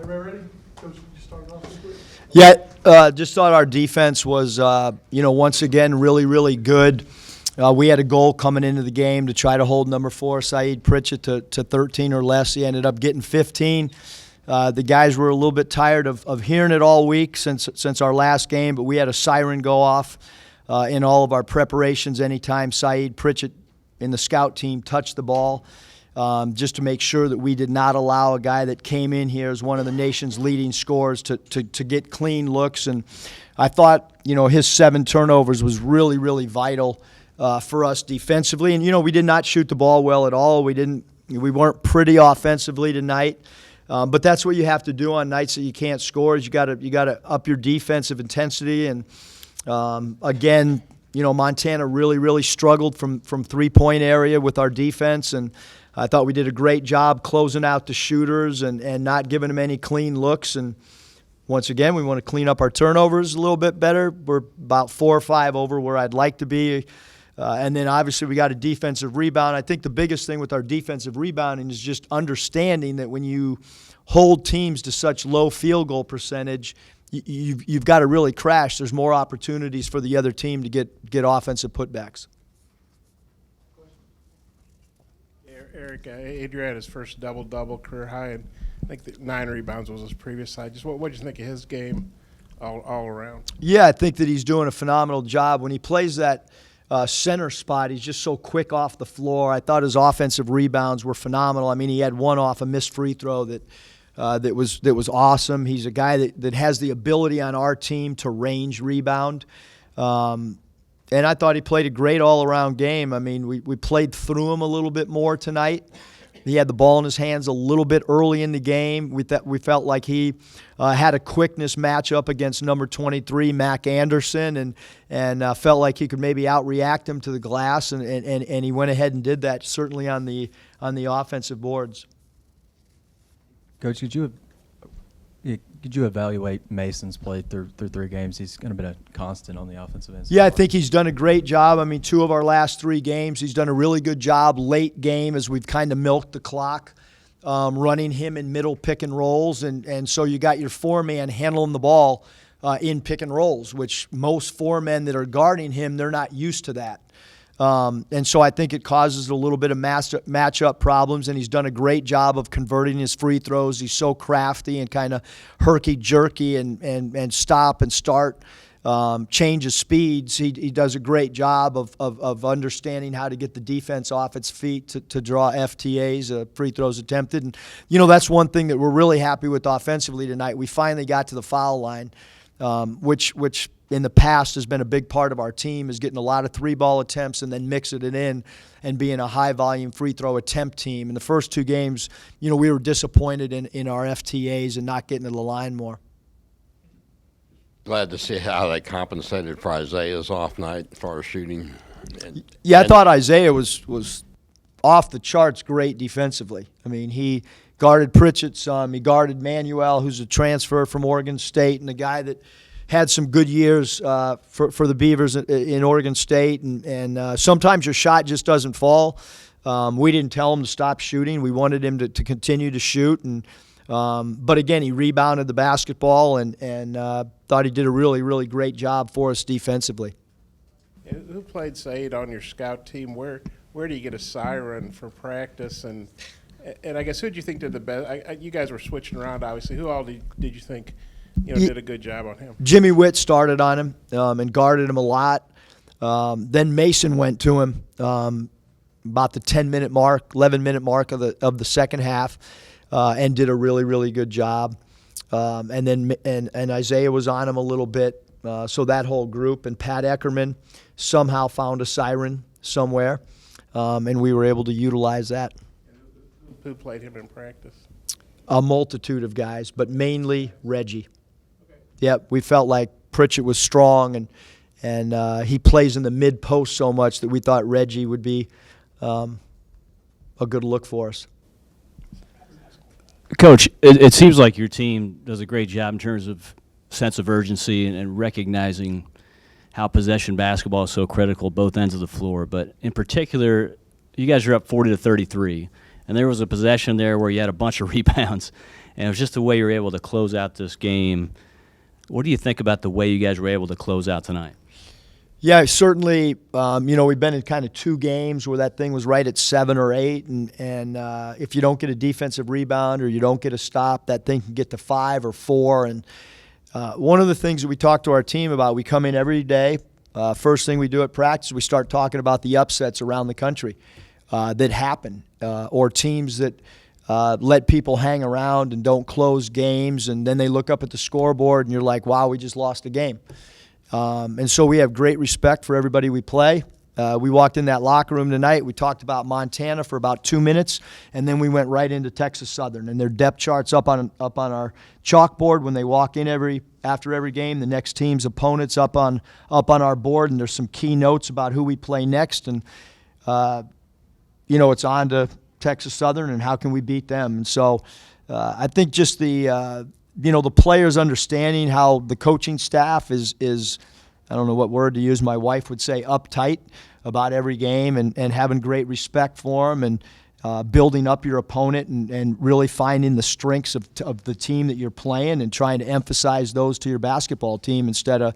Everybody ready? Coach, you start off real quick? Yeah, just thought our defense was, once again, really, really good. We had a goal coming into the game to try to hold number 4, Saeed Pritchett, to 13 or less. He ended up getting 15. The guys were a little bit tired of hearing it all week since our last game, but we had a siren go off in all of our preparations anytime Saeed Pritchett in the scout team touched the ball. Just to make sure that we did not allow a guy that came in here as one of the nation's leading scorers to get clean looks. And I thought, his 7 turnovers was really, really vital for us defensively. And, we did not shoot the ball well at all. We weren't pretty offensively tonight. But that's what you have to do on nights that you can't score is you got to up your defensive intensity. And, again, Montana really, really struggled from three-point area with our defense, and I thought we did a great job closing out the shooters and not giving them any clean looks. And once again, we want to clean up our turnovers a little bit better. We're about 4 or 5 over where I'd like to be. And then obviously we got a defensive rebound. I think the biggest thing with our defensive rebounding is just understanding that when you hold teams to such low field goal percentage, you've got to really crash. There's more opportunities for the other team to get offensive putbacks. Eric, Adrian had his first double-double career high, and I think 9 rebounds was his previous high. Just what did you think of his game all around? Yeah, I think that he's doing a phenomenal job. When he plays that center spot, he's just so quick off the floor. I thought his offensive rebounds were phenomenal. I mean, he had one off a missed free throw that was awesome. He's a guy that has the ability on our team to range rebound. And I thought he played a great all-around game. I mean, we played through him a little bit more tonight. He had the ball in his hands a little bit early in the game. We felt like he had a quickness matchup against number 23, Mac Anderson, and felt like he could maybe outreact him to the glass, and he went ahead and did that, certainly on the offensive boards. Coach, could you evaluate Mason's play through 3 games? He's kind of been a constant on the offensive end. Yeah, I think he's done a great job. I mean, 2 of our last 3 games, he's done a really good job late game as we've kind of milked the clock, running him in middle pick and rolls. And so you got your 4-man handling the ball in pick and rolls, which most 4 men that are guarding him, they're not used to that. And so I think it causes a little bit of matchup problems, and he's done a great job of converting his free throws. He's so crafty and kind of herky-jerky and stop and start, change his speeds. He does a great job of understanding how to get the defense off its feet to draw FTAs, free throws attempted. And, that's one thing that we're really happy with offensively tonight. We finally got to the foul line, which in the past has been a big part of our team, is getting a lot of 3-ball attempts and then mixing it in and being a high-volume free throw attempt team. In the first 2 games, we were disappointed in our FTAs and not getting to the line more. Glad to see how they compensated for Isaiah's off night as far as shooting. I thought Isaiah was off the charts great defensively. I mean, he guarded Pritchett some. He guarded Manuel, who's a transfer from Oregon State, and a guy that had some good years for the Beavers in Oregon State, and sometimes your shot just doesn't fall. We didn't tell him to stop shooting. We wanted him to continue to shoot, but again, he rebounded the basketball and thought he did a really, really great job for us defensively. Who played Saeed on your scout team? Where do you get a siren for practice? And I guess who did you think did the best? You guys were switching around, obviously. Who all did you think did a good job on him? Jimmy Witt started on him and guarded him a lot. Then Mason went to him about the 10-minute mark, 11-minute mark of the second half, and did a really, really good job. And then Isaiah was on him a little bit. So that whole group, and Pat Eckerman somehow found a siren somewhere, and we were able to utilize that. Who played him in practice? A multitude of guys, but mainly Reggie. Yep, we felt like Pritchett was strong, and he plays in the mid-post so much that we thought Reggie would be a good look for us. Coach, it seems like your team does a great job in terms of sense of urgency and recognizing how possession basketball is so critical both ends of the floor. But in particular, you guys are up 40-33, and there was a possession there where you had a bunch of rebounds, And it was just the way you were able to close out this game. What do you think about the way you guys were able to close out tonight? Yeah, certainly. We've been in kind of 2 games where that thing was right at 7 or 8, and if you don't get a defensive rebound or you don't get a stop, that thing can get to 5 or 4. And one of the things that we talk to our team about, we come in every day. First thing we do at practice, we start talking about the upsets around the country that happen, or teams that let people hang around and don't close games, and then they look up at the scoreboard and you're like, wow, we just lost a game. And so we have great respect for everybody we play. We walked in that locker room tonight. We talked about Montana for about 2 minutes, and then we went right into Texas Southern. And their depth charts up on our chalkboard when they walk in after every game. The next team's opponents up on our board, and there's some key notes about who we play next. And it's on to Texas Southern and how can we beat them. And so I think just the players understanding how the coaching staff is I don't know what word to use. My wife would say uptight about every game and having great respect for them and building up your opponent and really finding the strengths of the team that you're playing and trying to emphasize those to your basketball team instead of,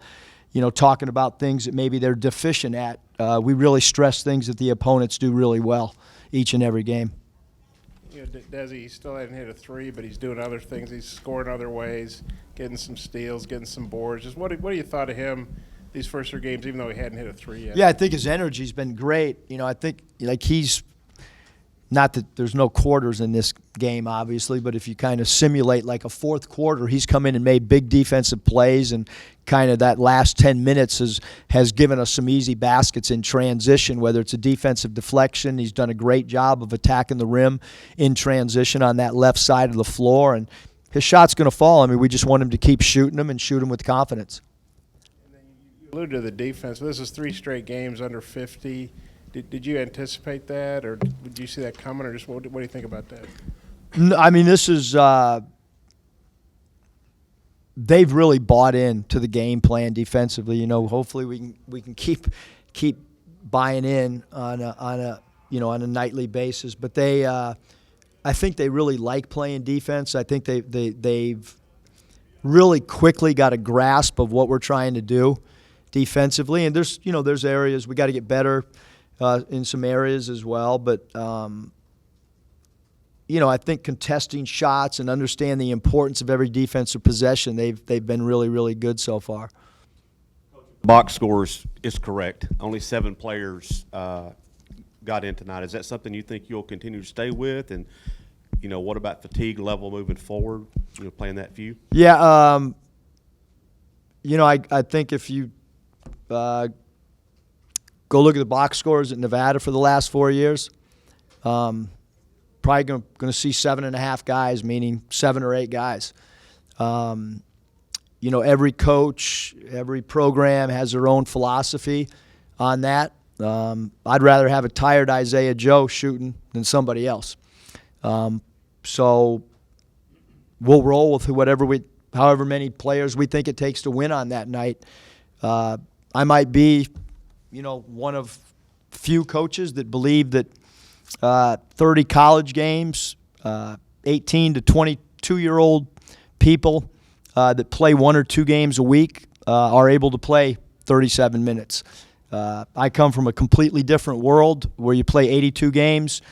talking about things that maybe they're deficient at. We really stress things that the opponents do really well each and every game. Desi, he still hadn't hit a 3, but he's doing other things. He's scoring other ways, getting some steals, getting some boards. Just what do you thought of him these first 3 games, even though he hadn't hit a 3 yet? Yeah, I think his energy's been great. I think he's not that there's no quarters in this game, obviously, but if you kind of simulate like a fourth quarter, he's come in and made big defensive plays, and kind of that last 10 minutes has given us some easy baskets in transition, whether it's a defensive deflection. He's done a great job of attacking the rim in transition on that left side of the floor, and his shot's going to fall. I mean, we just want him to keep shooting them and shoot them with confidence. And then you alluded to the defense. This is 3 straight games under 50. Did you anticipate that, or did you see that coming, or just what do you think about that? I mean, this is they've really bought into the game plan defensively. Hopefully we can keep buying in on a nightly basis. But I think they really like playing defense. I think they've really quickly got a grasp of what we're trying to do defensively. And there's areas we got to get better. In some areas as well, but I think contesting shots and understand the importance of every defensive possession, they've been really, really good so far. Box scores is correct. Only 7 players got in tonight. Is that something you think you'll continue to stay with? And what about fatigue level moving forward? Playing that few. Yeah, I think if you go look at the box scores at Nevada for the last 4 years. Probably going to see 7.5 guys, meaning 7 or 8 guys. Every coach, every program has their own philosophy on that. I'd rather have a tired Isaiah Joe shooting than somebody else. So we'll roll with however many players we think it takes to win on that night. I might be one of few coaches that believe that 30 college games, 18 to 22-year-old people that play 1 or 2 games a week are able to play 37 minutes. I come from a completely different world where you play 82 games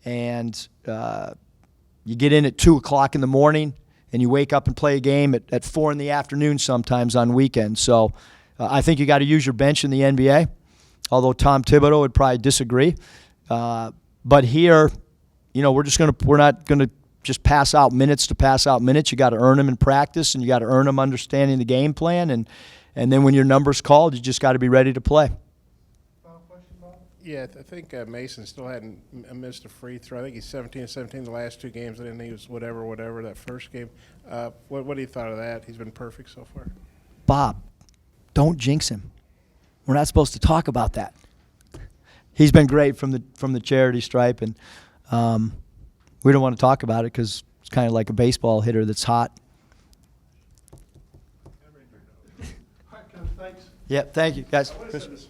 and you get in at 2 o'clock in the morning and you wake up and play a game at 4 in the afternoon sometimes on weekends. So I think you got to use your bench in the NBA. Although Tom Thibodeau would probably disagree. But here, we're not going to just pass out minutes to pass out minutes. You got to earn them in practice, and you got to earn them understanding the game plan. And then when your number's called, you just got to be ready to play. Final question, Bob? Yeah, I think Mason still hadn't missed a free throw. I think he's 17-17 the last 2 games, and then he was whatever that first game. What do you thought of that? He's been perfect so far. Bob, don't jinx him. We're not supposed to talk about that. He's been great from the charity stripe, and we don't want to talk about it because it's kind of like a baseball hitter that's hot. All right, Coach, thanks. Yeah, thank you, guys. I would have said this